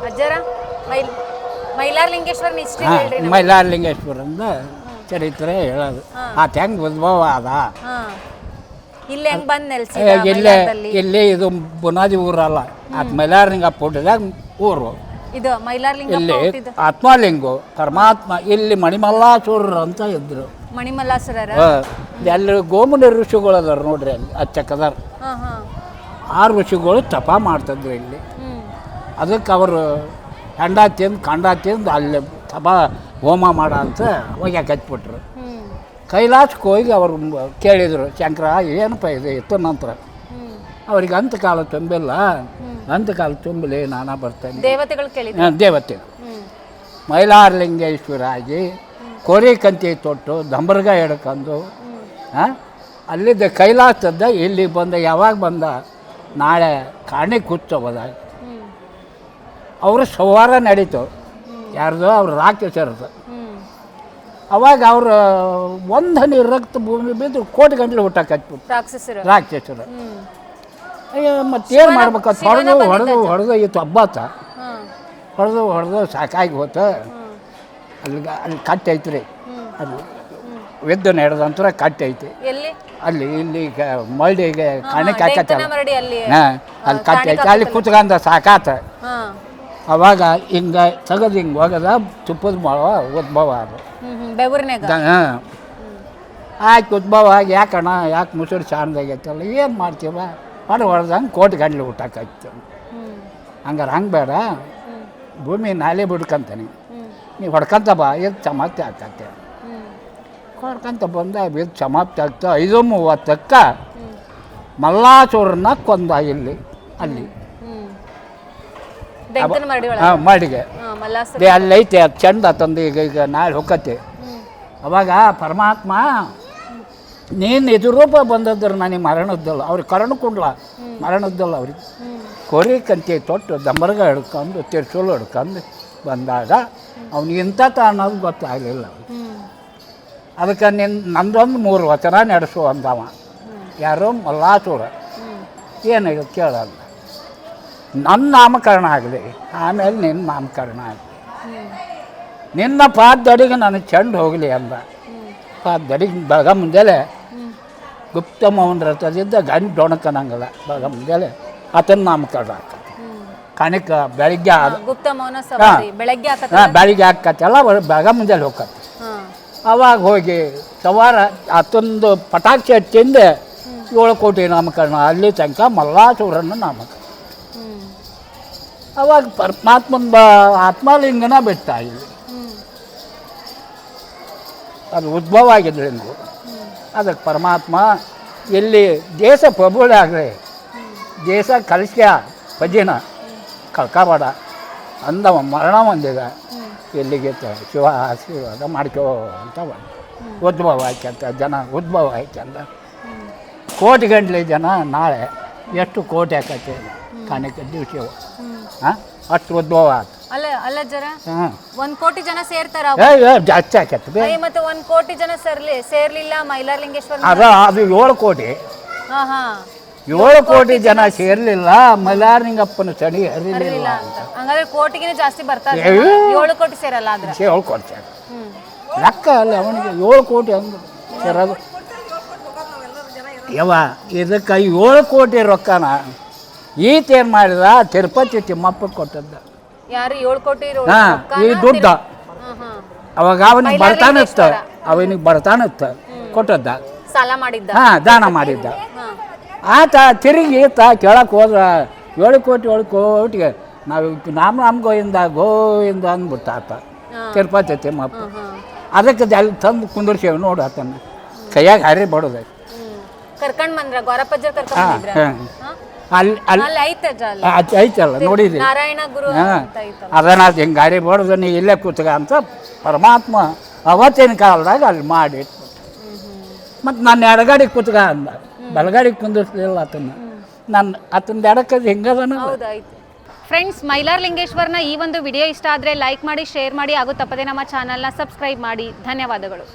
ಅಜ್ಜರ ಮೈಲಾರಲಿಂಗೇಶ್ವರನ history ಹೇಳ್ರಿ ನಮ್ಗೆ. ಮೈಲಾರಲಿಂಗೇಶ್ವರಂದ ಚರಿತ್ರೆ ಹೇಳೋದು ಆತ ಹೆಂಗೆ ಉದ್ಭವ ಆದ. ಇಲ್ಲಿ ಹೆಂಗ್ ಬಂದ್ ನೆಲ್ಸಿದ ಇಲ್ಲೇ ಮೈಲಾರದಲ್ಲಿ? ಇಲ್ಲಿ ಇದು ಬುನಾದಿ ಊರಲ್ಲ, ಆತ ಮೈಲಾರಲಿಂಗಪ್ಪ ಹುಟ್ಟಿದಾಗ ಊರು. ಇದು ಮೈಲಾರಲಿಂಗ ಇಲ್ಲಿ ಆತ್ಮಲಿಂಗು ಪರಮಾತ್ಮ. ಇಲ್ಲಿ ಮಣಿಮಲ್ಲಾಸುರರು ಅಂತ ಇದ್ರು. ಮಣಿಮಲ್ಲಾಸುರರ. ಅಲ್ಲಿ ಗೋಮುನಿ ಋಷಿಗಳು ಅದಾರ ನೋಡ್ರಿ, ಅಲ್ಲಿ ಅಚ್ಚಕ್ಕದಾರ. 6 ಋಷಿಗಳು ತಪ ಮಾಡ್ತಿದ್ರು ಇಲ್ಲಿ. ಅದಕ್ಕೆ ಅವರು ಹೆಂಡ ತಿಂದು ಕಂಡ ತಿಂದು ಅಲ್ಲಿ ತಪ ಹೋಮ ಮಾಡ ಅಂತ ಹೋಗ್ಯಾಕೆ ಹಚ್ಬಿಟ್ರು. ಕೈಲಾಸಕ್ಕೆ ಹೋಗಿ ಅವರು ಕೇಳಿದರು, ಶಂಕರ ಏನಪ್ಪ ಇದು ಇತ್ತು ನಂತರ ಅವ್ರಿಗೆ ಅಂತಕಾಲ ತುಂಬಿಲ್ಲ, ಅಂತಕಾಲ ತುಂಬಲಿ ನಾನಾ ಬರ್ತೇನೆ. ದೇವತೆಗಳು ಕೇಳಿದ್ರು. ದೇವತೆ ಮೈಲಾರಲಿಂಗೇಶ್ವರ ಆಗಿ ಕೋರಿ ಕಂತಿ ತೊಟ್ಟು ದಂಬರ್ಗ ಹಿಡ್ಕೊಂಡು ಅಲ್ಲಿದ್ದ ಕೈಲಾಸದ ಇಲ್ಲಿ ಬಂದ. ಯಾವಾಗ ಬಂದ? ನಾಳೆ ಕಾಣಿ ಕೂತ್ಸೋದ. ಅವ್ರ ಸಂವಾರ ನಡೀತು. ಯಾರ್ದು? ಅವ್ರು ರಾಕ್ಷಸರದು. ಅವಾಗ ಅವ್ರು ಒಂದು ಹನಿ ರಕ್ತ ಭೂಮಿ ಬಿದ್ದು ಕೋಟಿ ಗಂಟಲು ಹುಟ್ಟಕ್ಕೆ ಹಚ್ಬಿಟ್ಟು ರಾಕ್ಷಸರು. ಮತ್ತೇನು ಮಾಡ್ಬೇಕಂತ ಹೊಡೆದು ಇತ್ತು ಹಬ್ಬಾತ. ಹೊಡೆದು ಸಾಕಾಗಿ ಹೋತ. ಅಲ್ಲಿ ಕಟ್ಟೆ ಐತ್ರಿ, ಅಲ್ಲಿ ವಿದ್ಯು ನಡೆದಂತರ ಕಟ್ಟೆ ಐತಿ. ಅಲ್ಲಿ ಇಲ್ಲಿ ಮಳ್ಳಿಗೆ ಕಾಣಿಕೆ ಹಾಕತ್ತಲ್ಲ, ಅಲ್ಲಿ ಕಟ್ಟೆ ಐತಿ. ಅಲ್ಲಿ ಕುತ್ಕೊಂಡ ಸಾಕಾತ. ಅವಾಗ ಹಿಂಗೆ ತೆಗೆದು ಹಿಂಗೆ ಹೋಗದ ತುಪ್ಪದ ಮಾವ ಉದ್ಭವ ಅದು. ಆಯ್ತು ಉದ್ಭವ ಆಗಿ ಯಾಕಣ್ಣ ಯಾಕೆ ಮುಸುರು ಚಾಣದಾಗೈತಲ್ಲ, ಏನು ಮಾಡ್ತೀವ ಹೊಡೆದಂಗೆ ಕೋಟಿ ಗಂಟ್ಲು ಊಟಕ್ಕಾಯ್ತು. ಹಂಗಾರೆ ಹಂಗೆ ಬೇಡ, ಭೂಮಿ ನಾಲೆ ಬಿಡ್ಕಂತಾನೆ, ನೀವು ಹೊಡ್ಕೊಂತ ಬಾ, ಇದು ಸಮಾಪ್ತಿ ಆಗ್ತೈತೆ. ಹೊಡ್ಕೊಂತ ಬಂದ ಇದು ಸಮಾಪ್ತಿ ಆಗ್ತದೆ. 5:30ಕ್ಕೆ ಮಲ್ಲಾಸುರನ್ನ ಕೊಂದ ಇಲ್ಲಿ ಅಲ್ಲಿ ಮಾಡಿಗೆ. ಅಲ್ಲಿ ಐತೆ ಅದು ಚಂದ ತಂದು ಈಗ ನಾಳೆ ಹೊಕ್ಕತ್ತೆ. ಅವಾಗ ಪರಮಾತ್ಮ ನೀನು ಇದು ರೂಪ ಬಂದದ್ರು ನನಗೆ ಮರಣದ್ದಲ್ಲ, ಅವ್ರಿಗೆ ಕರ್ಣಕೊಂಡ್ಲ ಮರಣದ್ದಲ್ಲ. ಅವ್ರಿಗೆ ಕೋರಿ ಕಂತಿ ತೊಟ್ಟು ದಂಬರ್ಗ ಹಿಡ್ಕೊಂಡು ತಿರ್ಸೋಲು ಹಿಡ್ಕೊಂಡು ಬಂದಾಗ ಅವ್ನಿಗೆ ಇಂಥ ಅನ್ನೋದು ಗೊತ್ತಾಗಲಿಲ್ಲ. ಅದಕ್ಕೆ ನಂದೊಂದು 3 ವಚನ ನಡೆಸು ಅಂದವ. ಯಾರೋ ಮಲ್ಲಾಸುರ. ಏನು ಕೇಳಲ್ಲ, ನನ್ನ ನಾಮಕರಣ ಆಗಲಿ, ಆಮೇಲೆ ನಿನ್ನ ನಾಮಕರಣ ಆಗಲಿ, ನಿನ್ನ ಪಾದಡಿಗೆ ನನಗೆ ಚೆಂಡು ಹೋಗಲಿ ಅಂದ. ಪಾದಡಿಗೆ ಬೆಳಗ ಮುಂಜಾನೆ ಗುಪ್ತ ಮೌನ ರಥದಿದ್ದ ಗಂಡು ಡೊಣಕನಂಗಲ್ಲ. ಬೆಳಗ ಮುಂಜಾನೆ ಆತನ ನಾಮಕರಣ ಆಗ್ತದೆ. ಕಣಿಕ ಬೆಳಿಗ್ಗೆ ಬೆಳಿಗ್ಗೆ ಹಾಕತ್ತಲ್ಲ, ಬೆಳಗ ಮುಂಜಾನೆ ಹೋಗತ್ತೆ. ಅವಾಗ ಹೋಗಿ ಸವಾರ ಆತಂದು ಪಟಾಕ್ಷಿ ಹಚ್ಚಿಂದ 7 ಕೋಟಿ ನಾಮಕರಣ. ಅಲ್ಲಿ ತನಕ ಮಲ್ಲಾಸುರನ್ನ ನಾಮಕರಣ. ಅವಾಗ ಪರಮಾತ್ಮನ ಆತ್ಮಲಿಂಗನ ಬಿಟ್ಟ ಇಲ್ಲಿ. ಅದು ಉದ್ಭವ ಆಗಿದ್ರಿಂದ ಅದಕ್ಕೆ ಪರಮಾತ್ಮ ಎಲ್ಲಿ ದೇಶ ಪ್ರಭುಳೆ ಆಗಲಿ, ದೇಶ ಕಲಿಸ್ಯ ಪಜಿನ ಕಳ್ಕಬೇಡ ಅಂದವ. ಮರಣ ಹೊಂದಿದ. ಎಲ್ಲಿಗೆ ಶಿವ ಆಶೀರ್ವಾದ ಮಾಡ್ಕೋ ಅಂತ ಉದ್ಭವ ಆಯ್ಕಂತ ಜನ ಉದ್ಭವ ಆಯ್ಕಂದ. ಕೋಟಿ ಗಂಟ್ಲೆ ಜನ ನಾಳೆ ಎಷ್ಟು ಕೋಟಿ ಆಕತ್ತೆ ಕಾಣಿಕೆ ದಿವಸ ಅಷ್ಟು ಉದ್ಭವ ಆಯ್ತು. ಹಾಂ 1 ಕೋಟಿ ಜನ ಸೇರ್ತಾರ. ಜಾಸ್ತಿ ಆಕತ್ತೆ. ಮತ್ತೆ 1 ಕೋಟಿ ಜನ ಸೇರ್ಲಿಲ್ಲ ಮೈಲಾರಲಿಂಗೇಶ್ವರ. ಅದು 7 ಕೋಟಿ. 7 ಕೋಟಿ ಜನ ಸೇರ್ಲಿಲ್ಲ, ಮೈಲಾರಲಿಂಗಪ್ಪನ ಚಳಿ ಹರಿಲಿಲ್ಲ. ಹಂಗಾದ್ರೆ ಕೋಟಿಗಿನ ಜಾಸ್ತಿ ಬರ್ತಾರೆ. 7 ಕೋಟಿ ಸೇರಲ್ಲ. 7 ಕೋಟಿ ಸೇರ ಲೆಕ್ಕ ಅಲ್ಲ ಅವನಿಗೆ. 7 ಕೋಟಿ ಹಂಗೆ ಸೇರೋದು. ಇದಕ್ಕೆ 7 ಕೋಟಿ ರೊಕ್ಕನ ಈತೇನು ಮಾಡಿದ? ತಿರುಪತಿ ತಿಮ್ಮಪ್ಪ ಕೊಟ್ಟದ್ದ. ಯಾರು 7 ಕೋಟಿ? ಈ ದುಡ್ಡ ಅವಾಗ ಅವನಿಗೆ ಬರ್ತಾನಿತ್ತ ಕೊಟ್ಟದ್ದ. ಸಾಲ ಮಾಡಿದ್ದ, ದಾನ ಮಾಡಿದ್ದ. ಆತ ತಿರುಗಿ ಕೇಳಕ್ಕೆ ಹೋದ್ರ 7 ಕೋಟಿಗೆ ನಾವು ನಮ್ಮ ಗೋವಿಂದ ಅಂದ್ಬಿಟ್ಟ ಆತ ತಿರುಪತಿ ತಿಮ್ಮಪ್ಪ. ಅದಕ್ಕೆ ಅಲ್ಲಿ ತಂದು ಕುಂದರ್ಸೇವೆ ನೋಡು. ಆತನ ಕೈಯಾಗ ಹಾರಿ ಬಡೋದ ಕರ್ಕೊಂಡ್ ಬಂದ್ರ ಗೌರಪ್ಪಜ್ಜ ಕರ್ಕೊಂಡ್ ಅಲ್ಲಿ ಐತಲ್ಲ ನೋಡಿದ್ರಿ. ಅದನ್ನ ಹಿಂಗೆ ಗಾಡಿ ಬಡೋದು ನೀ ಇಲ್ಲೇ ಕೂತ್ಗ ಅಂತ ಪರಮಾತ್ಮ ಅವತ್ತಿನ ಕಾಲದಾಗ ಅಲ್ಲಿ ಮಾಡಿ. ಮತ್ತು ನಾನು ಎಡಗಾಡಿಗೆ ಕೂತ್ಗ ಅಂದ, ಬಲಗಾಡಿಗೆ ಕುಂದಿರ್ಲಿಲ್ಲ ಆತನ. ಆತನ ಎಡಕ್ಕದು ಹಿಂಗದನ. ಫ್ರೆಂಡ್ಸ್, ಮೈಲಾರಲಿಂಗೇಶ್ವರನ ಈ ಒಂದು ವಿಡಿಯೋ ಇಷ್ಟ ಆದರೆ ಲೈಕ್ ಮಾಡಿ, ಶೇರ್ ಮಾಡಿ ಹಾಗೂ ತಪ್ಪದೆ ನಮ್ಮ ಚಾನಲ್ನ ಸಬ್ಸ್ಕ್ರೈಬ್ ಮಾಡಿ. ಧನ್ಯವಾದಗಳು.